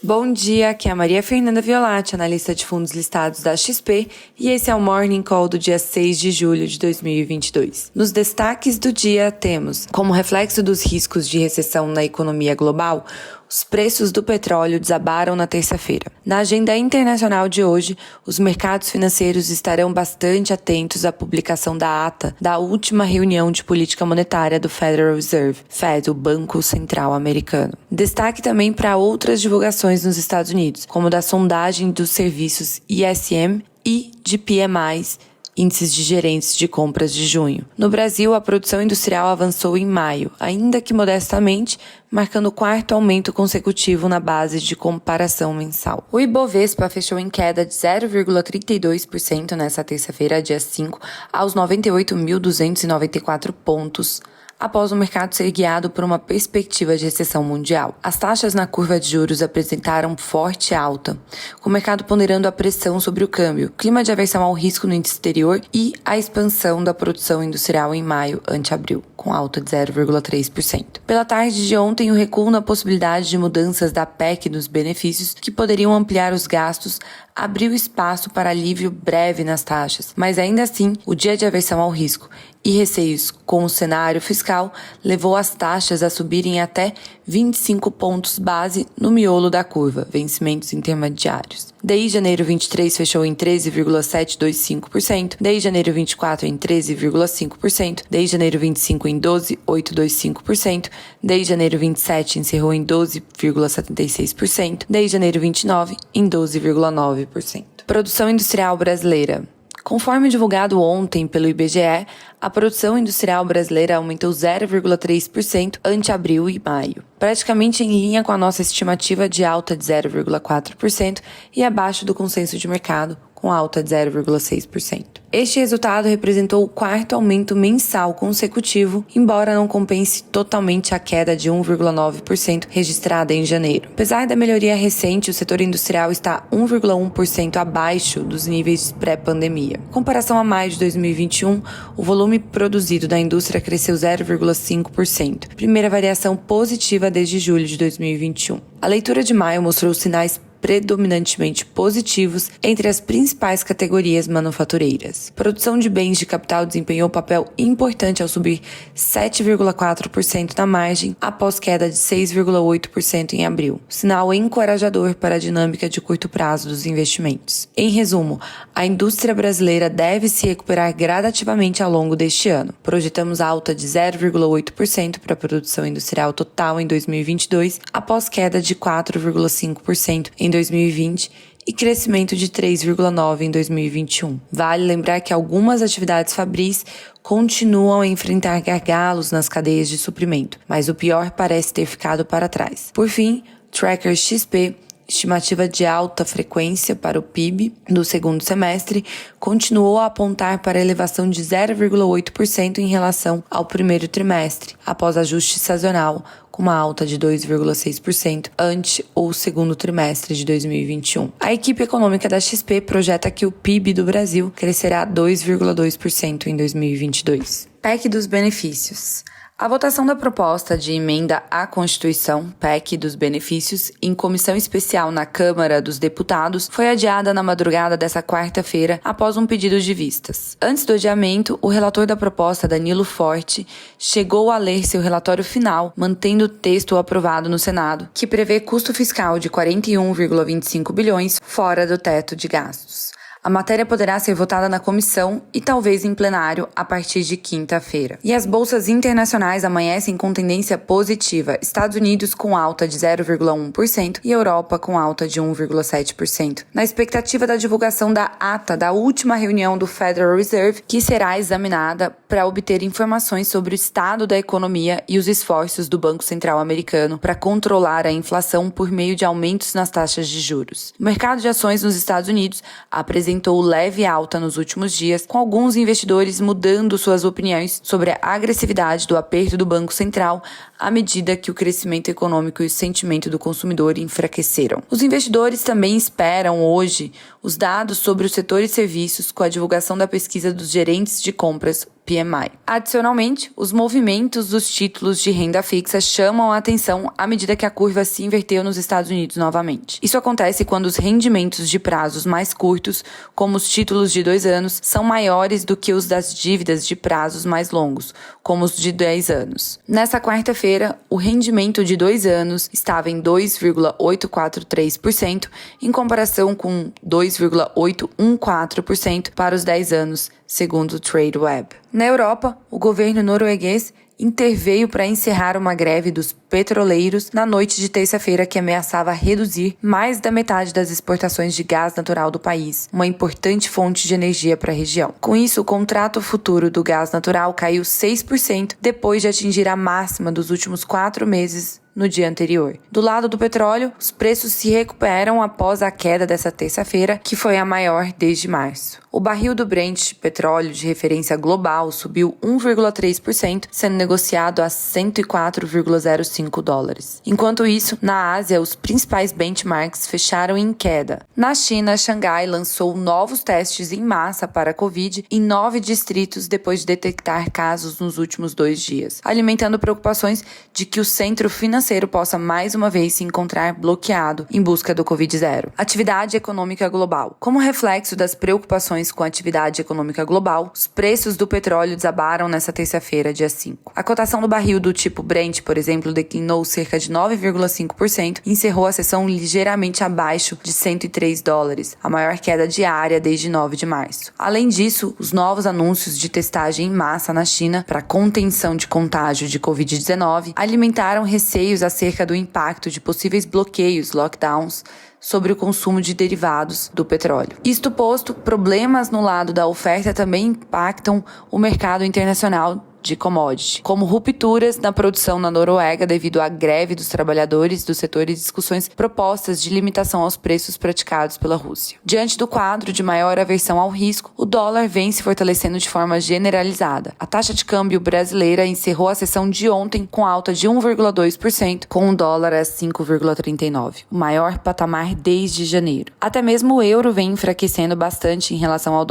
Bom dia, aqui é a Maria Fernanda Violatti, analista de fundos listados da XP, e esse é o Morning Call do dia 6 de julho de 2022. Nos destaques do dia temos, como reflexo dos riscos de recessão na economia global, os preços do petróleo desabaram na terça-feira. Na agenda internacional de hoje, os mercados financeiros estarão bastante atentos à publicação da ata da última reunião de política monetária do Federal Reserve, Fed, o Banco Central Americano. Destaque também para outras divulgações nos Estados Unidos, como da sondagem dos serviços ISM e de PMIs, índices de gerentes de compras de junho. No Brasil, a produção industrial avançou em maio, ainda que modestamente, marcando o quarto aumento consecutivo na base de comparação mensal. O Ibovespa fechou em queda de 0,32% nesta terça-feira, dia 5, aos 98.294 pontos, após o mercado ser guiado por uma perspectiva de recessão mundial. As taxas na curva de juros apresentaram forte alta, com o mercado ponderando a pressão sobre o câmbio, clima de aversão ao risco no índice exterior e a expansão da produção industrial em maio ante abril, com alta de 0,3%. Pela tarde de ontem, o recuo na possibilidade de mudanças da PEC dos benefícios, que poderiam ampliar os gastos, abriu espaço para alívio breve nas taxas, mas ainda assim, o dia de aversão ao risco e receios com o cenário fiscal levou as taxas a subirem até 25 pontos base no miolo da curva, vencimentos intermediários. DI janeiro 23 fechou em 13,725%, DI janeiro 24 em 13,5%, DI janeiro 25 em 12,825%, DI janeiro 27 encerrou em 12,76%, DI janeiro 29 em 12,9%. Produção industrial brasileira. Conforme divulgado ontem pelo IBGE, a produção industrial brasileira aumentou 0,3% ante abril e maio, praticamente em linha com a nossa estimativa de alta de 0,4% e abaixo do consenso de mercado, com alta de 0,6%. Este resultado representou o quarto aumento mensal consecutivo, embora não compense totalmente a queda de 1,9% registrada em janeiro. Apesar da melhoria recente, o setor industrial está 1,1% abaixo dos níveis pré-pandemia. Em comparação a maio de 2021, o volume produzido da indústria cresceu 0,5%, primeira variação positiva desde julho de 2021. A leitura de maio mostrou sinais predominantemente positivos entre as principais categorias manufatureiras. Produção de bens de capital desempenhou papel importante ao subir 7,4% na margem, após queda de 6,8% em abril, sinal encorajador para a dinâmica de curto prazo dos investimentos. Em resumo, a indústria brasileira deve se recuperar gradativamente ao longo deste ano. Projetamos alta de 0,8% para a produção industrial total em 2022, após queda de 4,5% em 2020 e crescimento de 3,9% em 2021. Vale lembrar que algumas atividades fabris continuam a enfrentar gargalos nas cadeias de suprimento, mas o pior parece ter ficado para trás. Por fim, Tracker XP, estimativa de alta frequência para o PIB do segundo semestre, continuou a apontar para elevação de 0,8% em relação ao primeiro trimestre, após ajuste sazonal, com uma alta de 2,6% ante o segundo trimestre de 2021. A equipe econômica da XP projeta que o PIB do Brasil crescerá 2,2% em 2022. PEC dos benefícios. A votação da proposta de emenda à Constituição, PEC dos benefícios, em comissão especial na Câmara dos Deputados, foi adiada na madrugada desta quarta-feira após um pedido de vistas. Antes do adiamento, o relator da proposta, Danilo Forte, chegou a ler seu relatório final, mantendo o texto aprovado no Senado, que prevê custo fiscal de 41,25 bilhões fora do teto de gastos. A matéria poderá ser votada na comissão e talvez em plenário a partir de quinta-feira. E as bolsas internacionais amanhecem com tendência positiva, Estados Unidos com alta de 0,1% e Europa com alta de 1,7%, na expectativa da divulgação da ata da última reunião do Federal Reserve, que será examinada para obter informações sobre o estado da economia e os esforços do Banco Central americano para controlar a inflação por meio de aumentos nas taxas de juros. O mercado de ações nos Estados Unidos apresentou leve alta nos últimos dias, com alguns investidores mudando suas opiniões sobre a agressividade do aperto do Banco Central à medida que o crescimento econômico e o sentimento do consumidor enfraqueceram. Os investidores também esperam hoje os dados sobre o setor de serviços com a divulgação da pesquisa dos gerentes de compras PMI. Adicionalmente, os movimentos dos títulos de renda fixa chamam a atenção à medida que a curva se inverteu nos Estados Unidos novamente. Isso acontece quando os rendimentos de prazos mais curtos, como os títulos de 2 anos, são maiores do que os das dívidas de prazos mais longos, como os de 10 anos. Nesta quarta-feira, o rendimento de 2 anos estava em 2,843%, em comparação com 2,814% para os 10 anos, segundo o Tradeweb. Na Europa, o governo norueguês interveio para encerrar uma greve dos petroleiros na noite de terça-feira que ameaçava reduzir mais da metade das exportações de gás natural do país, uma importante fonte de energia para a região. Com isso, o contrato futuro do gás natural caiu 6% depois de atingir a máxima dos últimos 4 meses no dia anterior. Do lado do petróleo, os preços se recuperam após a queda dessa terça-feira, que foi a maior desde março. O barril do Brent, petróleo de referência global, subiu 1,3%, sendo negociado a $104,05. Enquanto isso, na Ásia, os principais benchmarks fecharam em queda. Na China, Xangai lançou novos testes em massa para a Covid em 9 distritos depois de detectar casos nos últimos 2 dias, alimentando preocupações de que o centro financeiro possa mais uma vez se encontrar bloqueado em busca do Covid-0. Atividade econômica global. Como reflexo das preocupações com a atividade econômica global, os preços do petróleo desabaram nesta terça-feira, dia 5. A cotação do barril do tipo Brent, por exemplo, declinou cerca de 9,5% e encerrou a sessão ligeiramente abaixo de $103, a maior queda diária desde 9 de março. Além disso, os novos anúncios de testagem em massa na China para contenção de contágio de Covid-19 alimentaram receios acerca do impacto de possíveis bloqueios, lockdowns, sobre o consumo de derivados do petróleo. Isto posto, problemas no lado da oferta também impactam o mercado internacional de commodity, como rupturas na produção na Noruega devido à greve dos trabalhadores do setor e discussões propostas de limitação aos preços praticados pela Rússia. Diante do quadro de maior aversão ao risco, o dólar vem se fortalecendo de forma generalizada. A taxa de câmbio brasileira encerrou a sessão de ontem com alta de 1,2%, com o dólar a 5,39, o maior patamar desde janeiro. Até mesmo o euro vem enfraquecendo bastante em relação ao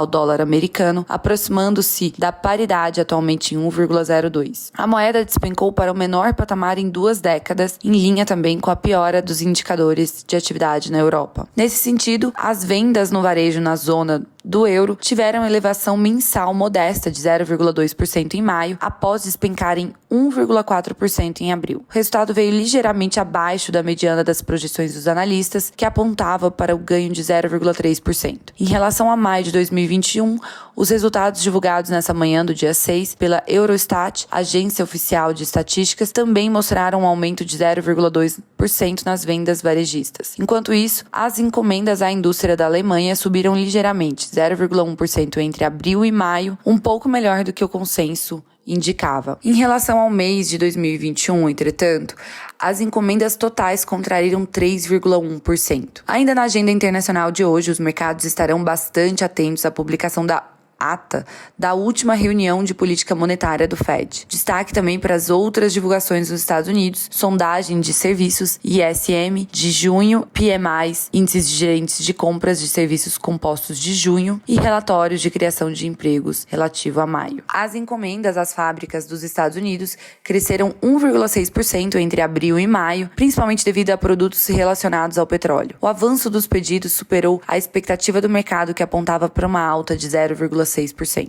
dólar americano, aproximando-se da paridade atualmente em 1,02. A moeda despencou para o menor patamar em 2 décadas, em linha também com a piora dos indicadores de atividade na Europa. Nesse sentido, as vendas no varejo na zona do euro tiveram elevação mensal modesta de 0,2% em maio, após despencarem 1,4% em abril. O resultado veio ligeiramente abaixo da mediana das projeções dos analistas, que apontava para o ganho de 0,3%. Em relação a maio de 2021, os resultados divulgados nessa manhã do dia 6 pela Eurostat, agência oficial de estatísticas, também mostraram um aumento de 0,2% nas vendas varejistas. Enquanto isso, as encomendas à indústria da Alemanha subiram ligeiramente, 0,1% entre abril e maio, um pouco melhor do que o consenso indicava. Em relação ao mês de 2021, entretanto, as encomendas totais contraíram 3,1%. Ainda na agenda internacional de hoje, os mercados estarão bastante atentos à publicação da ata da última reunião de política monetária do Fed. Destaque também para as outras divulgações nos Estados Unidos, sondagem de serviços, ISM, de junho, PMIs, índices de gerentes de compras de serviços compostos de junho e relatórios de criação de empregos relativo a maio. As encomendas às fábricas dos Estados Unidos cresceram 1,6% entre abril e maio, principalmente devido a produtos relacionados ao petróleo. O avanço dos pedidos superou a expectativa do mercado, que apontava para uma alta de 0,6%.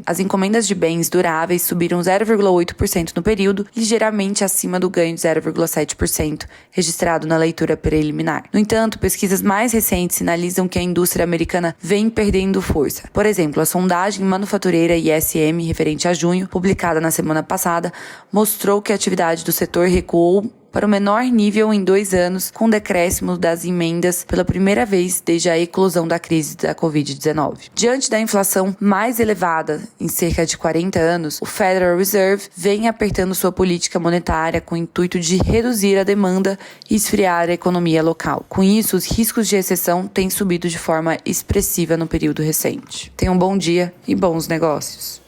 As encomendas de bens duráveis subiram 0,8% no período, ligeiramente acima do ganho de 0,7% registrado na leitura preliminar. No entanto, pesquisas mais recentes sinalizam que a indústria americana vem perdendo força. Por exemplo, a sondagem manufatureira ISM, referente a junho, publicada na semana passada, mostrou que a atividade do setor recuou para o menor nível em 2 anos, com decréscimo das emendas pela primeira vez desde a eclosão da crise da Covid-19. Diante da inflação mais elevada em cerca de 40 anos, o Federal Reserve vem apertando sua política monetária com o intuito de reduzir a demanda e esfriar a economia local. Com isso, os riscos de recessão têm subido de forma expressiva no período recente. Tenham um bom dia e bons negócios.